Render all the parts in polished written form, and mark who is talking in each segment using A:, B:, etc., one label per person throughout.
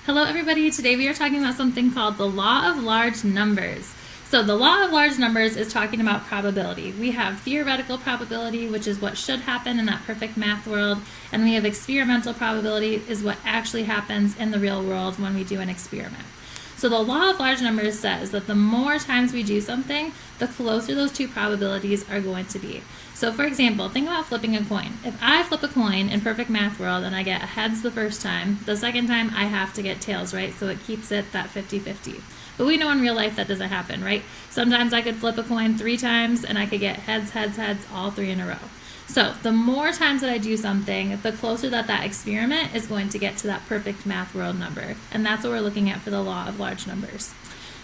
A: Hello everybody, today we are talking about something called the law of large numbers. So the law of large numbers is talking about probability. We have theoretical probability, which is what should happen in that perfect math world, and we have experimental probability, is what actually happens in the real world when we do an experiment. So the law of large numbers says that the more times we do something, the closer those two probabilities are going to be. So for example, think about flipping a coin. If I flip a coin in perfect math world and I get heads the first time, the second time I have to get tails, right? So it keeps it that 50-50. But we know in real life that doesn't happen, right? Sometimes I could flip a coin 3 times and I could get heads, heads, heads, all 3 in a row. So the more times that I do something, the closer that experiment is going to get to that perfect math world number. And that's what we're looking at for the law of large numbers.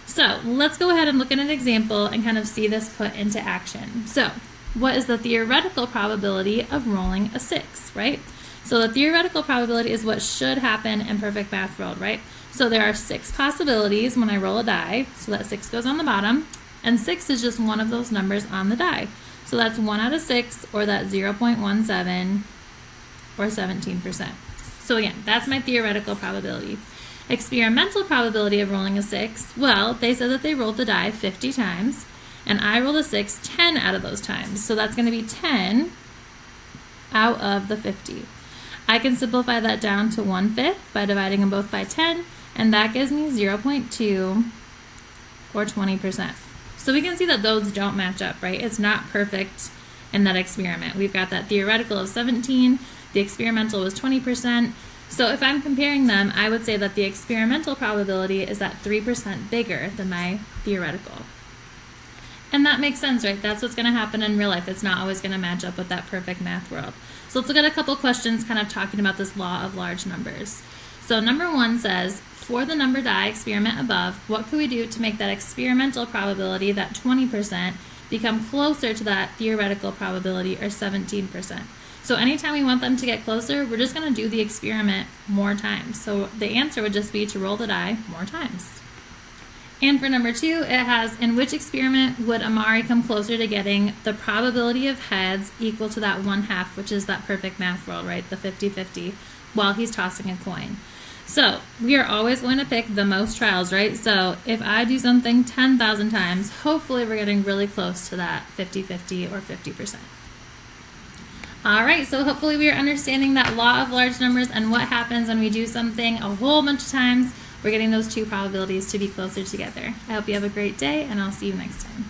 A: So let's go ahead and look at an example and kind of see this put into action. So what is the theoretical probability of rolling a 6, right? So the theoretical probability is what should happen in perfect math world, right? So there are 6 possibilities when I roll a die. So that 6 goes on the bottom, and 6 is just one of those numbers on the die. So that's 1 out of 6, or that 0.17, or 17%. So again, that's my theoretical probability. Experimental probability of rolling a 6, well, they said that they rolled the die 50 times, and I rolled a 6 10 out of those times. So that's going to be 10 out of the 50. I can simplify that down to 1/5 by dividing them both by 10, and that gives me 0.2, or 20%. So we can see that those don't match up, right? It's not perfect in that experiment. We've got that theoretical of 17, the experimental was 20%. So if I'm comparing them, I would say that the experimental probability is that 3% bigger than my theoretical. And that makes sense, right? That's what's going to happen in real life. It's not always going to match up with that perfect math world. So let's look at a couple questions kind of talking about this law of large numbers. So number 1 says, for the number die experiment above, what could we do to make that experimental probability, that 20%, become closer to that theoretical probability, or 17%? So anytime we want them to get closer, we're just going to do the experiment more times. So the answer would just be to roll the die more times. And for number 2, it has, in which experiment would Amari come closer to getting the probability of heads equal to that 1/2, which is that perfect math world, right? The 50-50, while he's tossing a coin. So we are always going to pick the most trials, right? So if I do something 10,000 times, hopefully we're getting really close to that 50-50 or 50%. All right, so hopefully we are understanding that law of large numbers and what happens when we do something a whole bunch of times. We're getting those two probabilities to be closer together. I hope you have a great day, and I'll see you next time.